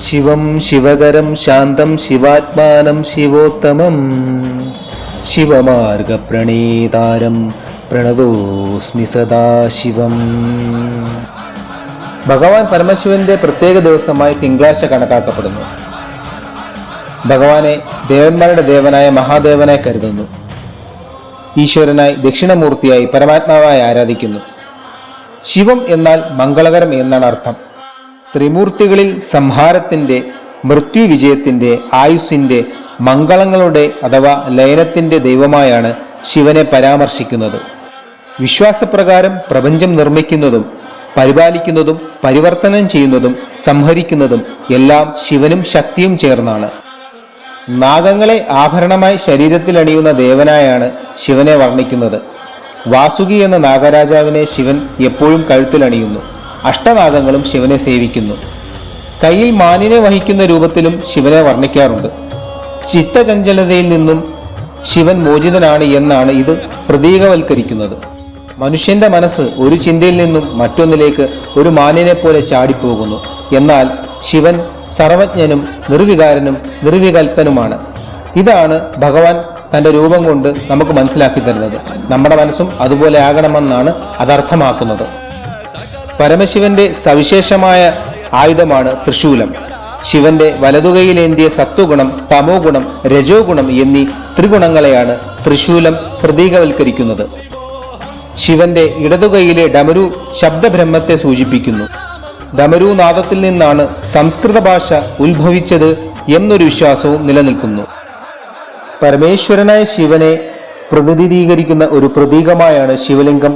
ശിവം ശിവകരം ശാന്തം ശിവാത്മാനം ശിവോത്തമം ശിവമാർഗപ്രണീതാരം പ്രണതോസ്മി സദാശിവം. ഭഗവാൻ പരമശിവന്റെ പ്രത്യേക ദിവസമായി തിങ്കളാഴ്ച കണക്കാക്കപ്പെടുന്നു. ഭഗവാനെ ദേവന്മാരുടെ ദേവനായ മഹാദേവനായി കരുതുന്നു. ഈശ്വരനായി ദക്ഷിണമൂർത്തിയായി പരമാത്മാവായി ആരാധിക്കുന്നു. ശിവം എന്നാൽ മംഗളകരം എന്നാണ് അർത്ഥം. ത്രിമൂർത്തികളിൽ സംഹാരത്തിന്റെ, മൃത്യു വിജയത്തിന്റെ, ആയുസ്സിന്റെ, മംഗളങ്ങളുടെ അഥവാ ലയനത്തിന്റെ ദൈവമായാണ് ശിവനെ പരാമർശിക്കുന്നത്. വിശ്വാസപ്രകാരം പ്രപഞ്ചം നിർമ്മിക്കുന്നതും പരിപാലിക്കുന്നതും പരിവർത്തനം ചെയ്യുന്നതും സംഹരിക്കുന്നതും എല്ലാം ശിവനും ശക്തിയും ചേർന്നാണ്. നാഗങ്ങളെ ആഭരണമായി ശരീരത്തിൽ അണിയുന്ന ദേവനായാണ് ശിവനെ വർണ്ണിക്കുന്നത്. വാസുകി എന്ന നാഗരാജാവിനെ ശിവൻ എപ്പോഴും കഴുത്തിൽ അണിയുന്നു. അഷ്ടനാഗങ്ങളും ശിവനെ സേവിക്കുന്നു. കയ്യിൽ മാനിനെ വഹിക്കുന്ന രൂപത്തിലും ശിവനെ വർണ്ണിക്കാറുണ്ട്. ചിത്തചഞ്ചലതയിൽ നിന്നും ശിവൻ മോചിതനാണ് എന്നാണ് ഇത് പ്രതീകവൽക്കരിക്കുന്നത്. മനുഷ്യന്റെ മനസ്സ് ഒരു ചിന്തയിൽ നിന്നും മറ്റൊന്നിലേക്ക് ഒരു മാനിനെ പോലെ ചാടിപ്പോകുന്നു. എന്നാൽ ശിവൻ സർവജ്ഞനും നിർവികാരനും നിർവികൽപ്പനുമാണ്. ഇതാണ് ഭഗവാൻ തൻ്റെ രൂപം കൊണ്ട് നമുക്ക് മനസ്സിലാക്കി തരുന്നത്. നമ്മുടെ മനസ്സും അതുപോലെ ആകണമെന്നാണ് അതർത്ഥമാക്കുന്നത്. പരമശിവന്റെ സവിശേഷമായ ആയുധമാണ് തൃശൂലം. ശിവന്റെ വലതുകൈയിലേന്തിയ സത്വഗുണം, തമോ ഗുണം, രജോ ഗുണം എന്നീ ത്രിഗുണങ്ങളെയാണ് തൃശൂലം പ്രതീകവൽക്കരിക്കുന്നത്. ശിവന്റെ ഇടതുകൈയിലെ ഡമരു ശബ്ദബ്രഹ്മത്തെ സൂചിപ്പിക്കുന്നു. ഡമരു നാദത്തിൽ നിന്നാണ് സംസ്കൃത ഭാഷ ഉത്ഭവിച്ചത് എന്നൊരു വിശ്വാസവും നിലനിൽക്കുന്നു. പരമേശ്വരനായ ശിവനെ പ്രതിനിധീകരിക്കുന്ന ഒരു പ്രതീകമായാണ് ശിവലിംഗം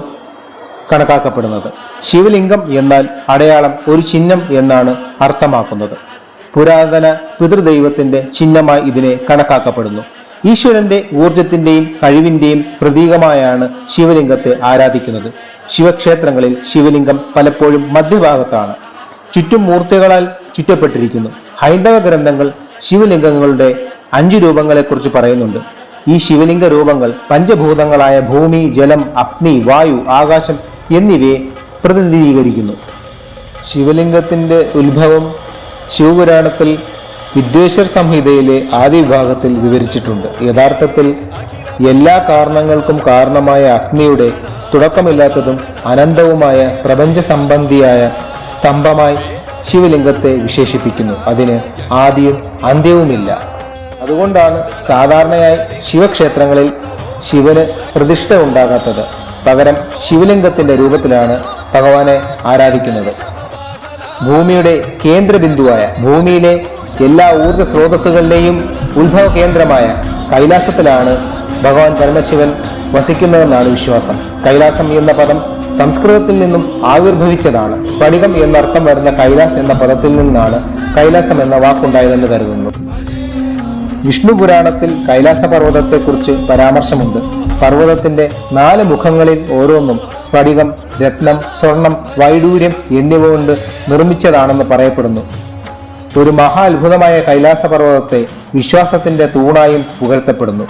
കണക്കാക്കപ്പെടുന്നത്. ശിവലിംഗം എന്നാൽ അടയാളം, ഒരു ചിഹ്നം എന്നാണ് അർത്ഥമാക്കുന്നത്. പുരാതന പിതൃദൈവത്തിന്റെ ചിഹ്നമായി ഇതിനെ കണക്കാക്കപ്പെടുന്നു. ഈശ്വരന്റെ ഊർജത്തിന്റെയും കഴിവിന്റെയും പ്രതീകമായാണ് ശിവലിംഗത്തെ ആരാധിക്കുന്നത്. ശിവക്ഷേത്രങ്ങളിൽ ശിവലിംഗം പലപ്പോഴും മധ്യഭാഗത്താണ്. ചുറ്റും മൂർത്തികളാൽ ചുറ്റപ്പെട്ടിരിക്കുന്നു. ഹൈന്ദവ ഗ്രന്ഥങ്ങൾ ശിവലിംഗങ്ങളുടെ 5 രൂപങ്ങളെക്കുറിച്ച് പറയുന്നുണ്ട്. ഈ ശിവലിംഗ രൂപങ്ങൾ പഞ്ചഭൂതങ്ങളായ ഭൂമി, ജലം, അഗ്നി, വായു, ആകാശം എന്നിവയെ പ്രതിനിധീകരിക്കുന്നു. ശിവലിംഗത്തിന്റെ ഉത്ഭവം ശിവപുരാണത്തിൽ വിദ്വേശ്വർ സംഹിതയിലെ ആദ്യ വിഭാഗത്തിൽ വിവരിച്ചിട്ടുണ്ട്. യഥാർത്ഥത്തിൽ എല്ലാ കാരണങ്ങൾക്കും കാരണമായ അഗ്നിയുടെ തുടക്കമില്ലാത്തതും അനന്തവുമായ പ്രപഞ്ച സംബന്ധിയായ സ്തംഭമായി ശിവലിംഗത്തെ വിശേഷിപ്പിക്കുന്നു. അതിന് ആദിയും അന്ത്യവുമില്ല. അതുകൊണ്ടാണ് സാധാരണയായി ശിവക്ഷേത്രങ്ങളിൽ ശിവന് പ്രതിഷ്ഠ ഉണ്ടാകാത്തത്. പകരം ശിവലിംഗത്തിന്റെ രൂപത്തിലാണ് ഭഗവാനെ ആരാധിക്കുന്നത്. ഭൂമിയുടെ കേന്ദ്രബിന്ദുവായ, ഭൂമിയിലെ എല്ലാ ഊർജ സ്രോതസ്സുകളുടെയും ഉത്ഭവ കേന്ദ്രമായ കൈലാസത്തിലാണ് ഭഗവാൻ പരമശിവൻ വസിക്കുന്നതെന്നാണ് വിശ്വാസം. കൈലാസം എന്ന പദം സംസ്കൃതത്തിൽ നിന്നും ആവിർഭവിച്ചതാണ്. സ്ഫടികം എന്നർത്ഥം വരുന്ന കൈലാസ് എന്ന പദത്തിൽ നിന്നാണ് കൈലാസം എന്ന വാക്കുണ്ടായതെന്ന് കരുതുന്നു. വിഷ്ണു പുരാണത്തിൽ കൈലാസ പർവ്വതത്തെക്കുറിച്ച് പരാമർശമുണ്ട്. പർവ്വതത്തിന്റെ 4 മുഖങ്ങളിൽ ഓരോന്നും സ്ഫടികം, രത്നം, സ്വർണം, വൈഡൂര്യം എന്നിവ കൊണ്ട് നിർമ്മിച്ചതാണെന്ന് പറയപ്പെടുന്നു. ഒരു മഹാ അത്ഭുതമായ കൈലാസ പർവ്വതത്തെ വിശ്വാസത്തിന്റെ തൂണായും പുകഴ്ത്തപ്പെടുന്നു.